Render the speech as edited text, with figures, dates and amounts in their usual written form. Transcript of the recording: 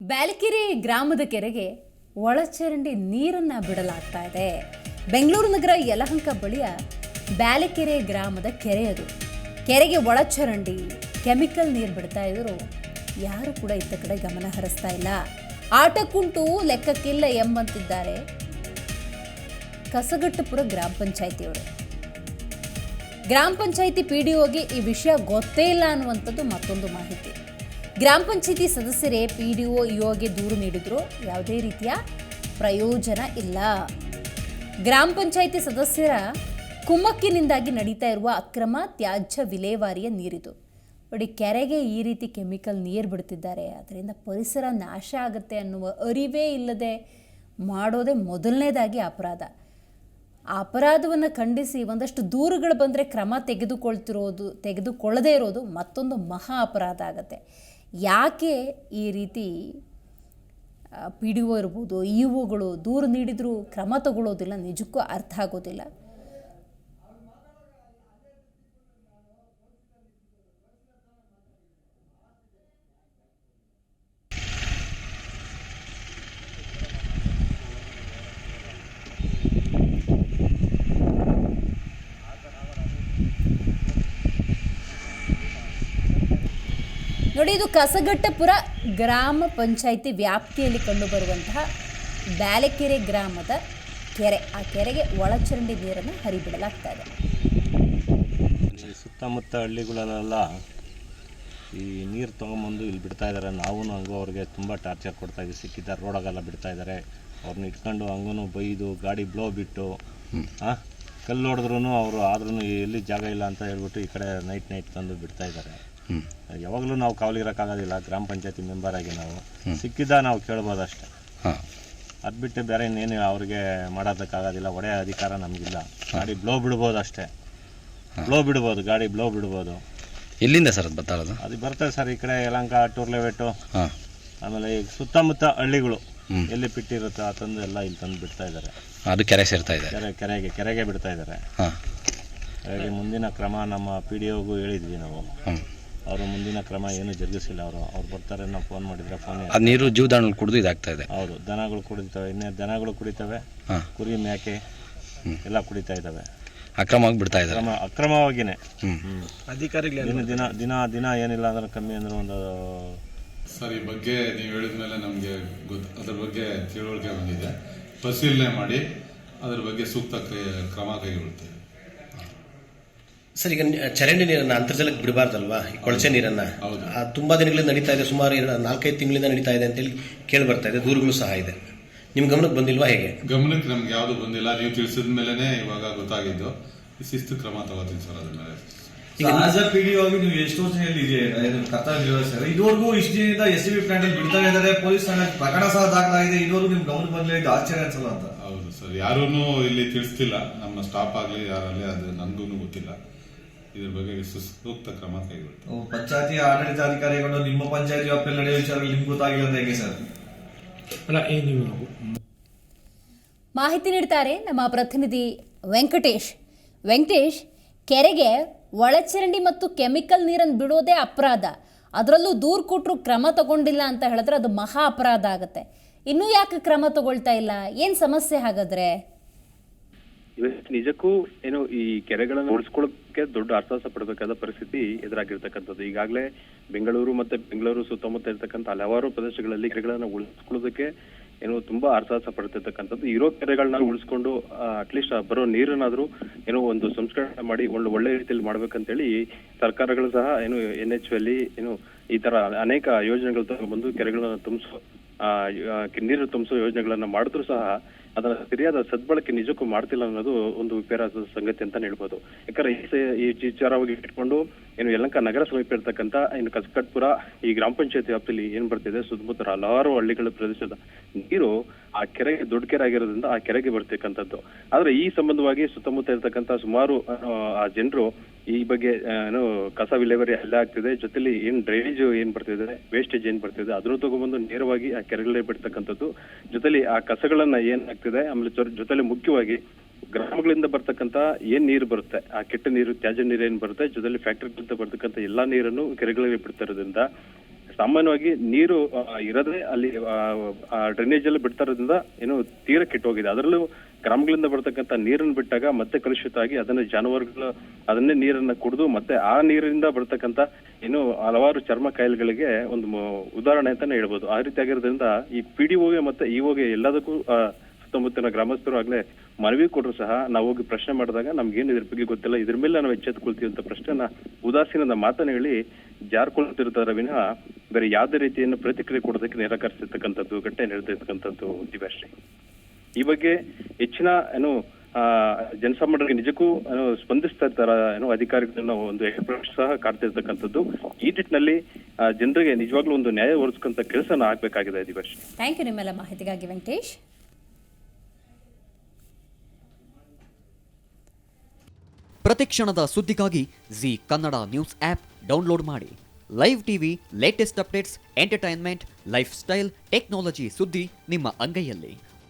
ಬ್ಯಾಲಕೆರೆ ಗ್ರಾಮದ ಕೆರೆಗೆ ಒಳಚರಂಡಿ ನೀರನ್ನು ಬಿಡಲಾಗ್ತಾ ಇದೆ. ಬೆಂಗಳೂರು ನಗರ ಯಲಹಂಕ ಬಳಿಯ ಬ್ಯಾಲಕೆರೆ ಗ್ರಾಮದ ಕೆರೆ ಅದು. ಕೆರೆಗೆ ಒಳಚರಂಡಿ ಕೆಮಿಕಲ್ ನೀರು ಬಿಡ್ತಾ ಇದ್ರು. ಯಾರು ಕೂಡ ಇತ್ತ ಕಡೆ ಗಮನ ಹರಿಸ್ತಾ ಇಲ್ಲ. ಆಟಕ್ಕುಂಟು ಲೆಕ್ಕಕ್ಕಿಲ್ಲ ಎಂಬಂತಿದ್ದಾರೆ ಕಸಗಟ್ಟಪುರ ಗ್ರಾಮ ಪಂಚಾಯಿತಿಯವರು. ಗ್ರಾಮ ಪಂಚಾಯಿತಿ ಪಿಡಿಒಗೆ ಈ ವಿಷಯ ಗೊತ್ತೇ ಇಲ್ಲ ಅನ್ನುವಂಥದ್ದು ಮತ್ತೊಂದು ಮಾಹಿತಿ. ಗ್ರಾಮ ಪಂಚಾಯಿತಿ ಸದಸ್ಯರೇ ಪಿಡಿಒ ಇಒಗೆ ದೂರು ನೀಡಿದ್ರು, ಯಾವುದೇ ರೀತಿಯ ಪ್ರಯೋಜನ ಇಲ್ಲ. ಗ್ರಾಮ ಪಂಚಾಯಿತಿ ಸದಸ್ಯರ ಕುಮ್ಮಕ್ಕಿನಿಂದಾಗಿ ನಡೀತಾ ಇರುವ ಅಕ್ರಮ ತ್ಯಾಜ್ಯ ವಿಲೇವಾರಿಯ ನೀರಿದು. ನೋಡಿ, ಕೆರೆಗೆ ಈ ರೀತಿ ಕೆಮಿಕಲ್ ನೀರು ಬಿಡ್ತಿದ್ದಾರೆ. ಅದರಿಂದ ಪರಿಸರ ನಾಶ ಆಗುತ್ತೆ ಅನ್ನುವ ಅರಿವೇ ಇಲ್ಲದೆ ಮಾಡೋದೇ ಮೊದಲನೇದಾಗಿ ಅಪರಾಧ. ಆ ಅಪರಾಧವನ್ನು ಖಂಡಿಸಿ ಒಂದಷ್ಟು ದೂರುಗಳು ಬಂದರೆ ಕ್ರಮ ತೆಗೆದುಕೊಳ್ಳದೇ ಇರೋದು ಮತ್ತೊಂದು ಮಹಾ ಅಪರಾಧ ಆಗುತ್ತೆ. ಯಾಕೆ ಈ ರೀತಿ ಪಿಡಿಒ ಇರ್ಬೋದು, ಇಒಗಳು ದೂರು ನೀಡಿದರೂ ಕ್ರಮ ತಗೊಳ್ಳೋದಿಲ್ಲ, ನಿಜಕ್ಕೂ ಅರ್ಥ ಆಗೋದಿಲ್ಲ. ನೋಡಿ, ಇದು ಕಸಗಟ್ಟಪುರ ಗ್ರಾಮ ಪಂಚಾಯಿತಿ ವ್ಯಾಪ್ತಿಯಲ್ಲಿ ಕಂಡುಬರುವಂತಹ ಬ್ಯಾಲಕೆರೆ ಗ್ರಾಮದ ಕೆರೆ. ಆ ಕೆರೆಗೆ ಒಳಚರಂಡಿ ನೀರನ್ನು ಹರಿಬಿಡಲಾಗ್ತಾ ಇದೆ. ಸುತ್ತಮುತ್ತ ಹಳ್ಳಿಗಳಲ್ಲೆಲ್ಲ ಈ ನೀರು ತೊಗೊಂಬಂದು ಇಲ್ಲಿ ಬಿಡ್ತಾ ಇದ್ದಾರೆ. ನಾವು ಹಂಗೂ ಅವ್ರಿಗೆ ತುಂಬ ಟಾರ್ಚರ್ ಕೊಡ್ತಾ ಇದ್ದೀವಿ. ಸಿಕ್ಕಿದ್ದಾರೆ, ರೋಡಾಗೆಲ್ಲ ಬಿಡ್ತಾ ಇದ್ದಾರೆ. ಅವ್ರನ್ನ ಇಟ್ಕೊಂಡು ಹಂಗೂ ಬೈದು ಗಾಡಿ ಬ್ಲೋ ಬಿಟ್ಟು ಕಲ್ಲು ಹೊಡೆದ್ರೂ ಅವರು ಆದ್ರೂ ಎಲ್ಲಿ ಜಾಗ ಇಲ್ಲ ಅಂತ ಹೇಳ್ಬಿಟ್ಟು ಈ ಕಡೆ ನೈಟ್ ತಂದು ಬಿಡ್ತಾ ಇದ್ದಾರೆ. ಯಾವಾಗಲೂ ನಾವು ಕಾವಲಿರೋಕ್ಕಾಗೋದಿಲ್ಲ. ಗ್ರಾಮ ಪಂಚಾಯತಿ ಮೆಂಬರ್ ಆಗಿ ನಾವು ಸಿಕ್ಕಿದ್ದ ನಾವು ಕೇಳ್ಬೋದು ಅಷ್ಟೇ. ಅದು ಬಿಟ್ಟು ಬೇರೆ ಇನ್ನೇನು ಅವ್ರಿಗೆ ಮಾಡೋದಕ್ಕಾಗೋದಿಲ್ಲ. ಒಡೆಯ ಅಧಿಕಾರ ನಮಗಿಲ್ಲ. ಗಾಡಿ ಬ್ಲೋ ಬಿಡ್ಬೋದು ಅಷ್ಟೇ, ಗಾಡಿ ಬ್ಲೋ ಬಿಡ್ಬೋದು. ಎಲ್ಲಿಂದ ಸರ್ ಅದು ಬರ್ತಾರದು? ಅದು ಬರ್ತದೆ ಸರ್, ಈ ಕಡೆ ಯಲಹಂಕ, ಟೂರ್ಲೆವೆಟ್ಟು, ಆಮೇಲೆ ಈಗ ಸುತ್ತಮುತ್ತ ಹಳ್ಳಿಗಳು ಎಲ್ಲಿ ಬಿಟ್ಟಿರುತ್ತೆ ಆ ತಂದು ಎಲ್ಲ ಇಲ್ಲಿ ತಂದು ಬಿಡ್ತಾ ಇದ್ದಾರೆ. ಅದು ಕೆರೆ ಸೇರ್ತಾ ಇದೆ, ಕೆರೆಗೆ ಬಿಡ್ತಾ ಇದ್ದಾರೆ. ಹಾಗಾಗಿ ಮುಂದಿನ ಕ್ರಮ ನಮ್ಮ ಪಿಡಿಒಗೂ ಹೇಳಿದ್ವಿ ನಾವು. ಅವರು ಮುಂದಿನ ಕ್ರಮ ಏನು ಜರುಗಿಸಿಲ್ಲ. ಅವ್ರು ಬರ್ತಾರೆ, ನಾವು ಫೋನ್ ಮಾಡಿದ್ರೆ ಫೋನ್. ಅದು ನೀರು ಜೀವದಾಣಗಳು ಕುಡಿದು ಇದಾಗ್ತಾ ಇದೆ. ಹೌದು, ದನಗಳು ಕುಡಿತವೆ, ಇನ್ನೇ ದನಗಳು ಕುಡಿತವೆ, ಕುರಿ ಮೇಕೆ ಎಲ್ಲ ಕುಡಿತಾ ಇದ್ದಾವೆ. ಅಕ್ರಮವಾಗಿ ಬಿಡ್ತಾ ಇದ್ದಾರೆ, ಅಕ್ರಮವಾಗಿನೇ. ಅಧಿಕಾರಿಗಳು ದಿನ ಏನಿಲ್ಲ ಅಂದ್ರೆ ಕಮ್ಮಿ ಅಂದ್ರೆ ಒಂದು ಸರ್, ಈ ಬಗ್ಗೆ ನೀವು ಹೇಳಿದ ಮೇಲೆ ನಮಗೆ ಅದ್ರ ಬಗ್ಗೆ ತಿಳುವಳಿಕೆ ಬಂದಿದೆ. ಪರಿಶೀಲನೆ ಮಾಡಿ ಅದ್ರ ಬಗ್ಗೆ ಸೂಕ್ತ ಕ್ರಮ ಕೈಗೊಳ್ತೇವೆ. ಸರ್, ಈಗ ಚರಂಡಿ ನೀರನ್ನ ಅಂತರ್ಜಲಕ್ಕೆ ಬಿಡಬಾರ್ದಲ್ವಾ? ಈ ಕೊಳಚೆ ನೀರನ್ನ ತುಂಬಾ ದಿನಗಳಿಂದ ನಡೀತಾ ಇದೆ, ಸುಮಾರು 4-5 ತಿಂಗಳಿಂದ ನಡೀತಾ ಇದೆ ಅಂತೇಳಿ ಕೇಳಿ ಬರ್ತಾ ಇದೆ. ದೂರುಗಳು ಸಹ ಇದೆ. ನಿಮ್ ಗಮನಕ್ಕೆ ಬಂದಿಲ್ವಾ? ಹೇಗೆ? ಗಮನಕ್ಕೆ ನಮ್ಗೆ ಯಾವುದು ಬಂದಿಲ್ಲ. ನೀವು ತಿಳಿಸಿದ ಮೇಲೆನೆ ಇವಾಗ ಗೊತ್ತಾಗಿದ್ದು. ಶಿಸ್ತು ಕ್ರಮ ತಗೋತೀನಿ ಸರ್ ಅದ್ರ ಮೇಲೆ. ಈಗ ಆಸ್ ಅ ಪಿಡಿಒ ಆಗಿ ನೀವು ಎಷ್ಟು ವರ್ಷದಲ್ಲಿ ಕರ್ತವ್ಯ ನಿರ್ವಹಿಸ್ತಾರೆ? ಇದುವರೆಗೂ ಇಷ್ಟು ದಿನದಿಂದ SCB ಪ್ಲಾಂಟ್ ಅಲ್ಲಿ ಬಿಡ್ತಾ ಇದ್ದಾರೆ, ಪೊಲೀಸ್ ಠಾಣೆ ಪ್ರಕರಣ ಸಹ ದಾಖಲಾಗಿದೆ. ಇದುವರೆಗೂ ನಿಮ್ ಗಮನಕ್ಕೆ ಬಂದಿಲ್ಲ, ಆಶ್ಚರ್ಯ ಅನ್ಸಲ್ಲ ಅಂತ. ಹೌದು ಸರ್, ಯಾರೂ ಇಲ್ಲಿ ತಿಳಿಸ್ತಿಲ್ಲ. ನಮ್ಮ ಸ್ಟಾಫ್ ಆಗಲಿ ಯಾರಲ್ಲಿ, ಅದು ನನಗೂ ಗೊತ್ತಿಲ್ಲ. ಇದ್ರ ಬಗ್ಗೆ ಸೂಕ್ತ ಕ್ರಮ ಕೈಗೊಳ್ತಾರೆ. ಪಂಚಾಯತಿ ಆಡಳಿತಾಧಿಕಾರಿಗಳು ನಿಮ್ಮ ಪಂಚಾಯತಿ ವ್ಯಾಪ್ತಿಯಲ್ಲಿ ನಡೆಯುವ ವಿಚಾರಗಳು ನಿಮ್ಗೆ ಗೊತ್ತಾಗಿಲ್ಲ ಅಂತ ಹೇಗೆ ಸರ್? ಮಾಹಿತಿ ನೀಡ್ತಾರೆ ನಮ್ಮ ಪ್ರತಿನಿಧಿ ವೆಂಕಟೇಶ್. ಕೆರೆಗೆ ಒಳಚರಂಡಿ ಮತ್ತು ಕೆಮಿಕಲ್ ನೀರನ್ನು ಬಿಡೋದೇ ಅಪರಾಧ. ಅದರಲ್ಲೂ ದೂರು ಕೊಟ್ಟರು ಕ್ರಮ ತಗೊಂಡಿಲ್ಲ ಅಂತ ಹೇಳಿದ್ರೆ ಅದು ಮಹಾ ಅಪರಾಧ ಆಗುತ್ತೆ. ಇನ್ನೂ ಯಾಕೆ ಕ್ರಮ ತಗೊಳ್ತಾ ಇಲ್ಲ? ಏನು ಸಮಸ್ಯೆ ಹಾಗಾದ್ರೆ? ನಿಜಕ್ಕೂ ಏನು ಈ ಕೆರೆಗಳನ್ನು ಉಳಿಸ್ಕೊಳ್ಳೋಕೆ ದೊಡ್ಡ ಅರ್ಥಾಸ ಪಡಬೇಕಾದ ಪರಿಸ್ಥಿತಿ ಎದುರಾಗಿರ್ತಕ್ಕಂಥದ್ದು. ಈಗಾಗಲೇ ಬೆಂಗಳೂರು ಸುತ್ತಮುತ್ತ ಇರ್ತಕ್ಕಂಥ ಹಲವಾರು ಪ್ರದೇಶಗಳಲ್ಲಿ ಕೆರೆಗಳನ್ನ ಉಳಿಸ್ಕೊಳ್ಳೋದಕ್ಕೆ ಏನು ತುಂಬಾ ಅರ್ಥಾಸ ಪಡ್ತಿರ್ತಕ್ಕಂಥದ್ದು. ಇರೋ ಕೆರೆಗಳನ್ನ ಉಳಿಸ್ಕೊಂಡು ಅಟ್ಲೀಸ್ಟ್ ಬರೋ ನೀರನ್ನಾದ್ರೂ ಏನೋ ಒಂದು ಸಂಸ್ಕರಣೆ ಮಾಡಿ ಒಳ್ಳೆ ರೀತಿಯಲ್ಲಿ ಮಾಡ್ಬೇಕಂತೇಳಿ ಸರ್ಕಾರಗಳು ಸಹ ಏನು NHV ಏನು ಈ ತರ ಅನೇಕ ಯೋಜನೆಗಳು ತಗೊಂಡ್ಬಂದು ಕೆರೆಗಳನ್ನ ನೀರು ತುಂಬಿಸೋ ಯೋಜನೆಗಳನ್ನ ಮಾಡಿದ್ರು ಸಹ ಅದನ್ನ ಸರಿಯಾದ ಸದ್ಬಳಕೆ ನಿಜಕ್ಕೂ ಮಾಡ್ತಿಲ್ಲ ಅನ್ನೋದು ಒಂದು ವಿಪರ್ಯಾಸದ ಸಂಗತಿ ಅಂತ ಹೇಳ್ಬೋದು. ಯಾಕಂದ್ರೆ ಈ ವಿಚಾರವಾಗಿ ಇಟ್ಕೊಂಡು ಏನು ಯಲಹಂಕ ನಗರ ಸಮೀಪ ಇರ್ತಕ್ಕಂಥ ಇನ್ನು ಕಸಗಟ್ಟಪುರ ಈ ಗ್ರಾಮ ಪಂಚಾಯತಿ ವ್ಯಾಪ್ತಿಯಲ್ಲಿ ಏನ್ ಬರ್ತಿದೆ, ಸುತ್ತಮುತ್ತ ಹಲವಾರು ಹಳ್ಳಿಗಳ ಪ್ರದೇಶದ ನೀರು ಆ ಕೆರೆಗೆ ದೊಡ್ಡ ಕೆರೆ ಆಗಿರೋದ್ರಿಂದ ಆ ಕೆರೆಗೆ ಬರ್ತಕ್ಕಂಥದ್ದು. ಆದ್ರೆ ಈ ಸಂಬಂಧವಾಗಿ ಸುತ್ತಮುತ್ತ ಇರ್ತಕ್ಕಂಥ ಸುಮಾರು ಆ ಜನರು ಈ ಬಗ್ಗೆ ಏನು ಕಸ ವಿಲೇವಾರಿ ಎಲ್ಲ ಆಗ್ತಿದೆ, ಜೊತೆಲಿ ಏನ್ ಡ್ರೈನೇಜ್ ಏನ್ ಬರ್ತಿದೆ, ವೇಸ್ಟೇಜ್ ಏನ್ ಬರ್ತಿದೆ ಅದನ್ನು ತಗೊಂಡ್ಬಂದು ನೇರವಾಗಿ ಆ ಕೆರೆಗಳೇ ಬಿಡ್ತಕ್ಕಂಥದ್ದು. ಜೊತೆಲಿ ಆ ಕಸಗಳನ್ನ ಏನ್ ಆಗ್ತಿದೆ, ಆಮೇಲೆ ಜೊತೆಲಿ ಮುಖ್ಯವಾಗಿ ಗ್ರಾಮಗಳಿಂದ ಬರ್ತಕ್ಕಂಥ ಏನ್ ನೀರು ಬರುತ್ತೆ, ಆ ಕೆಟ್ಟ ನೀರು, ತ್ಯಾಜ್ಯ ನೀರು ಏನ್ ಬರುತ್ತೆ, ಜೊತೆಲಿ ಫ್ಯಾಕ್ಟರಿಗಳಿಂದ ಬರ್ತಕ್ಕಂಥ ಎಲ್ಲಾ ನೀರನ್ನು ಕೆರೆಗಳಿಗೆ ಬಿಡ್ತಾ ಇರೋದ್ರಿಂದ ಸಾಮಾನ್ಯವಾಗಿ ನೀರು ಇರದೇ ಅಲ್ಲಿ ಡ್ರೈನೇಜ್ ಅಲ್ಲಿ ಬಿಡ್ತಾ ಇರೋದ್ರಿಂದ ಏನು ತೀರ ಕೆಟ್ಟೋಗಿದೆ. ಅದರಲ್ಲೂ ಗ್ರಾಮಗಳಿಂದ ಬರ್ತಕ್ಕಂಥ ನೀರನ್ನು ಬಿಟ್ಟಾಗ ಮತ್ತೆ ಕಲುಷಿತ ಆಗಿ ಅದನ್ನ ಜಾನುವಾರುಗಳು ಅದನ್ನೇ ನೀರನ್ನ ಕುಡಿದು ಮತ್ತೆ ಆ ನೀರಿನಿಂದ ಬರ್ತಕ್ಕಂಥ ಏನು ಹಲವಾರು ಚರ್ಮ ಕಾಯಿಲೆಗಳಿಗೆ ಒಂದು ಉದಾಹರಣೆ ಅಂತಾನೆ ಹೇಳ್ಬೋದು. ಆ ರೀತಿ ಆಗಿರೋದ್ರಿಂದ ಈ PDOಗೆ ಮತ್ತೆ ಇಒಗೆ ಎಲ್ಲದಕ್ಕೂ ಸುತ್ತಮುತ್ತಲಿನ ಗ್ರಾಮಸ್ಥರು ಆಗ್ಲೇ ಮನವಿ ಕೊಟ್ಟರು ಸಹ ನಾವು ಹೋಗಿ ಪ್ರಶ್ನೆ ಮಾಡಿದಾಗ ನಮ್ಗೇನು ಇದ್ರ ಬಗ್ಗೆ ಗೊತ್ತಿಲ್ಲ, ಇದ್ರ ಮೇಲೆ ನಾವು ಎಚ್ಚೆತ್ತುಕೊಳ್ತೀವಿ ಅಂತ ಪ್ರಶ್ನೆನ ಉದಾಸೀನದ ಮಾತನ್ನ ಹೇಳಿ ಜಾರ್ಕೊಳ್ತಿರ್ತಾರೆ ವಿನಃ ಬೇರೆ ಯಾವುದೇ ರೀತಿಯನ್ನು ಪ್ರತಿಕ್ರಿಯೆ ಕೊಡೋದಕ್ಕೆ ನಿರಾಕರಿಸಿರ್ತಕ್ಕಂಥದ್ದು ಘಟನೆ ನಡೆದಿರ್ತಕ್ಕಂಥದ್ದು ದಿವ್ಯಾಶ್ರೀ. ಈ ಬಗ್ಗೆ ಹೆಚ್ಚಿನ ಏನು ಜನಸಾಮಾನ್ಯರಿಗೆ ನಿಜಕ್ಕೂ ಸ್ಪಂದಿಸ್ತಾ ಇರ್ತಾರ ಅಧಿಕಾರಿಗಳನ್ನ ಒಂದು ಸಹ ಕಾಡ್ತಿರ್ತಕ್ಕಂಥದ್ದು. ಈ ನಿಟ್ಟಿನಲ್ಲಿ ಜನರಿಗೆ ನಿಜವಾಗ್ಲೂ ಒಂದು ನ್ಯಾಯ ಒದಗಿಸ್ಕೊಂತ ಕೆಲಸನ ಆಗ್ಬೇಕಾಗಿದೆ ದಿವ್ಯಾಶ್ರೀ. ಥ್ಯಾಂಕ್ ಯು ನಿಮ್ಮೆಲ್ಲ ಮಾಹಿತಿಗಾಗಿ ವೆಂಕಟೇಶ್. ಪ್ರತಿಕ್ಷಣದ ಸುದ್ದಿಗಾಗಿ Zee Kannada news app download ಮಾಡಿ. Live TV, latest updates, entertainment, life style, technology ಸುದ್ದಿ ನಿಮ್ಮ ಅಂಗೈಯಲ್ಲಿ.